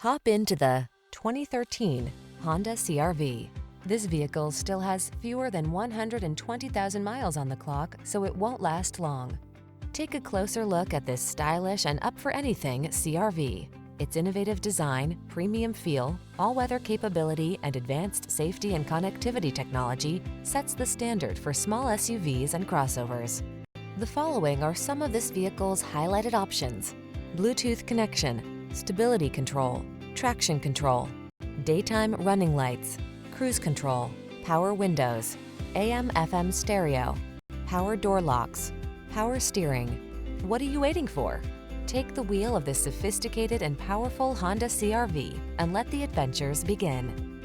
Hop into the 2013 Honda CR-V. This vehicle still has fewer than 120,000 miles on the clock, so it won't last long. Take a closer look at this stylish and up-for-anything CR-V. Its innovative design, premium feel, all-weather capability, and advanced safety and connectivity technology sets the standard for small SUVs and crossovers. The following are some of this vehicle's highlighted options: Bluetooth connection, stability control, traction control, daytime running lights, cruise control, power windows, AM/FM stereo, power door locks, power steering. What are you waiting for? Take the wheel of this sophisticated and powerful Honda CR-V and let the adventures begin.